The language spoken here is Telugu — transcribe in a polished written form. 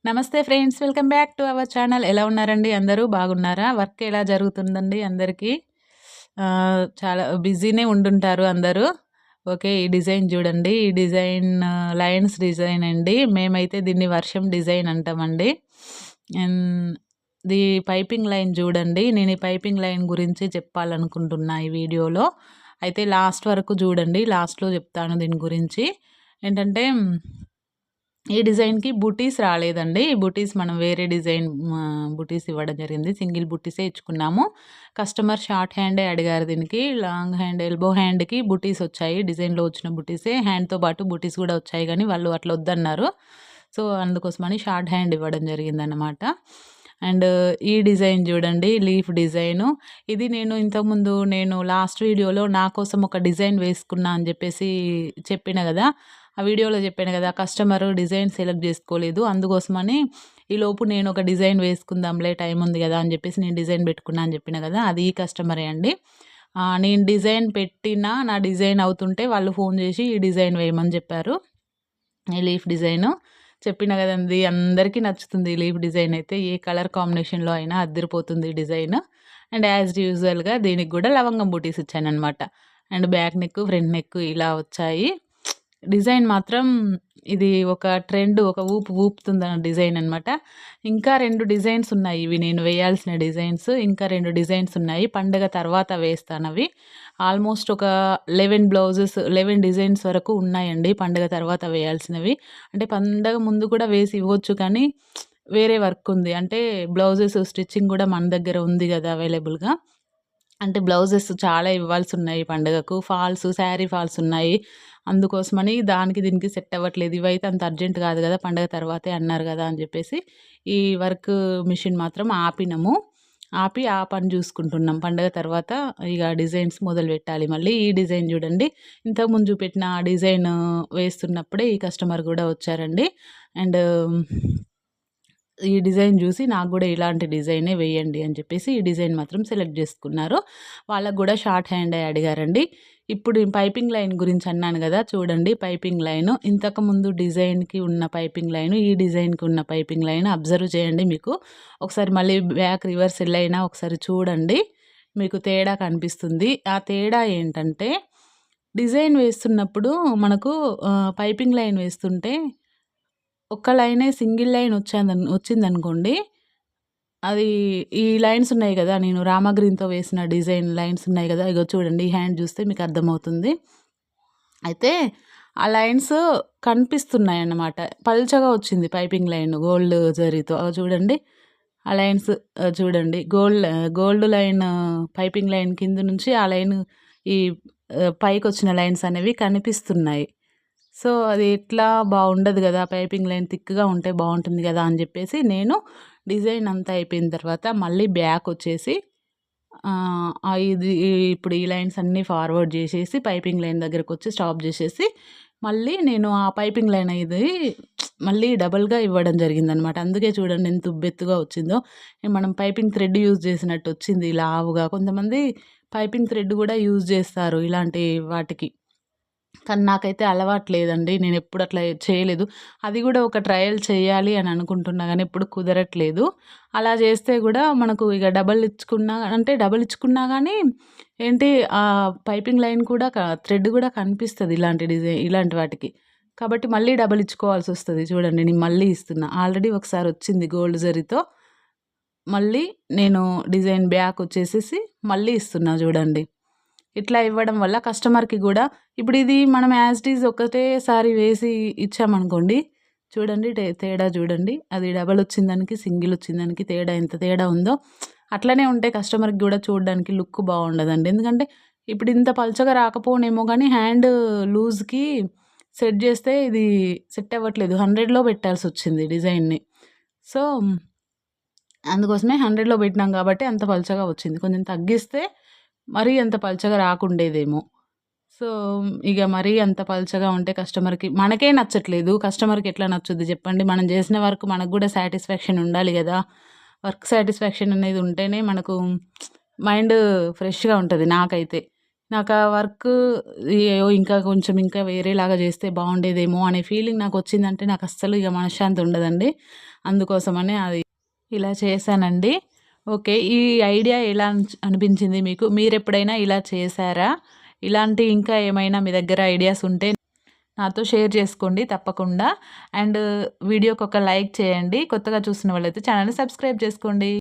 నమస్తే friends. Welcome back to our channel. ఎలా ఉన్నారండి అందరూ? బాగున్నారా? వర్క్ ఎలా జరుగుతుందండి అందరికీ? చాలా బిజీనే ఉండుంటారు అందరూ. ఓకే. ఈ డిజైన్ చూడండి. ఈ డిజైన్ లయన్స్ డిజైన్ అండి. మేమైతే దీన్ని వర్షం డిజైన్ అంటామండి. అండ్ ది పైపింగ్ లైన్ చూడండి. నేను ఈ పైపింగ్ లైన్ గురించి చెప్పాలనుకుంటున్నా ఈ వీడియోలో. అయితే లాస్ట్ వరకు చూడండి. లాస్ట్‌లో చెప్తాను దీని గురించి. ఏంటంటే ఈ డిజైన్‌కి బుటీస్ రాలేదండి. ఈ బుటీస్ మనం వేరే డిజైన్ బుటీస్ ఇవ్వడం జరిగింది. సింగిల్ బుటీసే ఇచ్చుకున్నాము. కస్టమర్ షార్ట్ హ్యాండే అడిగారు దీనికి. లాంగ్ హ్యాండ్, ఎల్బో హ్యాండ్‌కి బుటీస్ వచ్చాయి. డిజైన్‌లో వచ్చిన బుటీసే. హ్యాండ్‌తో పాటు బుటీస్ కూడా వచ్చాయి గానీ వాళ్ళు అట్లా వద్దన్నారు. సో, అందుకోసమని షార్ట్ హ్యాండ్ ఇవ్వడం జరిగిందనమాట. అండ్ ఈ డిజైన్ చూడండి. Leaf design. ఇది నేను లాస్ట్ వీడియోలో నా కోసం ఒక డిజైన్ వేసుకున్నా అని చెప్పేసి చెప్పిన గదా! ఆ వీడియోలో చెప్పాను కదా! కస్టమరు డిజైన్ సెలెక్ట్ చేసుకోలేదు. అందుకోసమని ఈలోపు నేను ఒక డిజైన్ వేసుకుందాంలే టైం ఉంది గదా! అని చెప్పేసి నేను డిజైన్ పెట్టుకున్నా అని చెప్పిన గదా! అది ఈ కస్టమరే అండి. నేను డిజైన్ పెట్టినా నా డిజైన్ అవుతుంటే వాళ్ళు ఫోన్ చేసి ఈ డిజైన్ వేయమని చెప్పారు. ఈ లీఫ్ డిజైను. చెప్పిన గదండీ అందరికీ నచ్చుతుంది ఈ లీఫ్ డిజైన్ అయితే. ఏ కలర్ కాంబినేషన్‌లో అయినా అద్దిరిపోతుంది ఈ డిజైను. అండ్ యాజ్ యూజువల్‌గా దీనికి గూడా లవంగం బూటీస్ ఇచ్చాననమాట. And back neck, front neck ఇలా వచ్చాయి. డిజైన్ మాత్రం ఇది ఒక ట్రెండ్, ఒక ఊపు ఊపుతుందన్న డిజైన్ అనమాట. ఇంకా 2 డిజైన్స్ ఉన్నాయి. ఇవి నేను వేయాల్సిన డిజైన్స్. ఇంకా 2 డిజైన్స్ ఉన్నాయి. పండగ తర్వాత వేస్తానవి. ఆల్మోస్ట్ ఒక 11 డిజైన్స్ వరకు ఉన్నాయండి పండగ తర్వాత వేయాల్సినవి. అంటే పండగ ముందు కూడా వేసి ఇవ్వచ్చు కానీ వేరే వర్క్ ఉంది. అంటే బ్లౌజెస్ స్టిచ్చింగ్ గూడా మన దగ్గర ఉంది గదా! అవైలబుల్‌గా. అంటే బ్లౌజెస్ చాలా ఇవ్వాల్సున్నాయి పండగకు. శారీ ఫాల్స్ ఉన్నాయి. అందుకోసమని దానికి దీనికి సెట్ అవ్వట్లేదు. ఇవైతే అంత అర్జెంట్ కాదు గదా! పండగ తర్వాతే అన్నారు గదా! అని జెప్పేసి ఈ వర్క్ మిషన్ మాత్రం ఆపినము. ఆపి ఆ పని జూసుకుంటున్నాం. పండగ తర్వాత ఇగ డిజైన్స్ మొదలుపెట్టాలి మళ్ళీ. ఈ డిజైన్ జూడండి. ఇంతకుముందు చూపెట్టిన ఆ డిజైన్ వేస్తున్నప్పుడే ఈ కస్టమర్ గూడా వచ్చారండి. అండ్ ఈ డిజైన్ జూసి నాకు గూడా ఇలాంటి డిజైనే వేయండి అని చెప్పేసి ఈ డిజైన్ మాత్రం సెలెక్ట్ జేసుకున్నారు. వాళ్ళకి గూడా షార్ట్ హ్యాండే అడిగారండి. ఇప్పుడు ఈ పైపింగ్ లైన్ గురించి అన్నాను గదా! చూడండి పైపింగ్ లైను. ఇంతకుముందు డిజైన్‌కి ఉన్న పైపింగ్ లైను, ఈ డిజైన్‌కి ఉన్న పైపింగ్ లైన్ అబ్జర్వ్ చేయండి మీకు. ఒకసారి మళ్ళీ బ్యాక్ రివర్స్ ఎళ్ళైనా ఒకసారి చూడండి. మీకు తేడా కనిపిస్తుంది. ఆ తేడా ఏంటంటే డిజైన్ వేస్తున్నప్పుడు మనకు పైపింగ్ లైన్ వేస్తుంటే ఒక్క లైనే సింగిల్ లైన్ వచ్చిందనుకోండి, అది ఈ లైన్స్ ఉన్నాయి గదా! నేను రామా గ్రీన్‌తో వేసిన డిజైన్ లైన్స్ ఉన్నాయి గదా! ఇగో చూడండి ఈ హ్యాండ్ జూస్తే మీకు అర్థమవుతుంది. అయితే ఆ లైన్స్ కనిపిస్తున్నాయన్నమాట. పల్చగా వచ్చింది పైపింగ్ లైన్ గోల్డ్ జరీతో. చూడండి. ఆ లైన్స్ చూడండి. గోల్డ్ లైన్ పైపింగ్ లైన్ కింద నుంచి ఆ లైన్ ఈ పైకొచ్చిన లైన్స్ అనేవి కనిపిస్తున్నాయి. సో, అది ఎట్లా బావుండదు గదా! పైపింగ్ లైన్ థిక్‌గా ఉంటే బావుంటుంది గదా! అని జెప్పేసి నేను డిజైన్ అంతా అయిపోయిన తర్వాత మళ్ళీ బ్యాకొచ్చేసి ఇది ఇప్పుడు ఈ లైన్స్ అన్నీ ఫార్వర్డ్ జేసేసి పైపింగ్ లైన్ దగ్గరకొచ్చి స్టాప్ జేసేసి మళ్ళీ నేను ఆ పైపింగ్ లైన్ ఇది మళ్ళీ డబల్‌గా ఇవ్వడం జరిగిందనమాట. అందుకే చూడండి ఎంత ఉబ్బెత్తుగా వచ్చిందో. మనం పైపింగ్ థ్రెడ్ యూజ్ చేసినట్టు వచ్చింది లావుగా. కొంతమంది పైపింగ్ థ్రెడ్ గూడా యూజ్ జేస్తారు ఇలాంటి వాటికి. కానీ నాకైతే అలవాటు లేదండి. నేనెప్పుడు అట్లా చేయలేదు. అది గూడా ఒక ట్రయల్ చేయాలి అని అనుకుంటున్నా గానీ ఎప్పుడు కుదరట్లేదు. అలా చేస్తే గూడా మనకు ఇగ డబల్ ఇచ్చుకున్నా గానీ ఏంటి పైపింగ్ లైన్ కూడా థ్రెడ్ గూడా కనిపిస్తది ఇలాంటి వాటికి. కాబట్టి మళ్ళీ డబల్ ఇచ్చుకోవాల్సొస్తది. చూడండి నేను మళ్ళీ ఇస్తున్నా. ఆల్రెడీ ఒకసారి వచ్చింది గోల్డ్ జరీతో. మళ్ళీ నేను డిజైన్ బ్యాకొచ్చేసేసి మళ్ళీ ఇస్తున్నా చూడండి. ఇట్లా ఇవ్వడం వల్ల కస్టమర్‌కి గూడా ఇప్పుడు ఇది మనం యాజ్ ఇట్ ఈజ్ ఒకటేసారి వేసి ఇచ్చామనుకోండి, చూడండి తేడా చూడండి. అది డబల్ వచ్చిన దానికి, సింగిల్ వచ్చిన దానికి తేడా ఎంత తేడా ఉందో. అట్లనే ఉంటే కస్టమర్‌కి గూడా చూడడానికి లుక్ బావుండదండి. ఎందుకంటే ఇప్పుడు ఇంత పల్చగా రాకపోనేమో గానీ హ్యాండ్ లూజ్‌కి సెట్ జేస్తే ఇది సెట్ అవ్వట్లేదు. 100లో పెట్టాల్సొచ్చింది డిజైన్‌ని. సో, అందుకోసమే 100లో పెట్టినాం గాబట్టి అంత పల్చగా వచ్చింది. కొంచెం తగ్గిస్తే మరీ అంత పల్చగా రాకుండేదేమో. సో, ఇగ మరీ అంత పల్చగా ఉంటే మనకే నచ్చట్లేదు. కస్టమర్‌కి ఎట్లా నచ్చుద్ది జెప్పండి? మనం జేసిన వర్క్ మనకు గూడా సాటిస్ఫాక్షన్ ఉండాలి గదా! వర్క్ సాటిస్ఫాక్షన్ అనేది ఉంటేనే మనకు మైండ్ ఫ్రెష్‌గా ఉంటది నాకైతే. నాకు ఆ వర్క్ ఇంకా కొంచెం ఇంకా వేరేలాగా చేస్తే బాగుండేదేమో అనే ఫీలింగ్ నాకు వచ్చిందంటే నాకు అస్సలు ఇక మనశ్శాంతి ఉండదండి. అందుకోసమని అది ఇలా చేశానండి. ఓకే. ఈ ఐడియా ఎలా అనిపించింది మీకు? మీరెప్పుడైనా ఇలా చేశారా? ఇలాంటి ఇంకా ఏమైనా మీ దగ్గర ఐడియాస్ ఉంటే నాతో షేర్ చేసుకోండి తప్పకుండా. అండ్ వీడియోకి ఒక లైక్ చేయండి. కొత్తగా చూస్తున్న వాళ్ళైతే ఛానల్‌ని సబ్స్క్రైబ్ చేసుకోండి.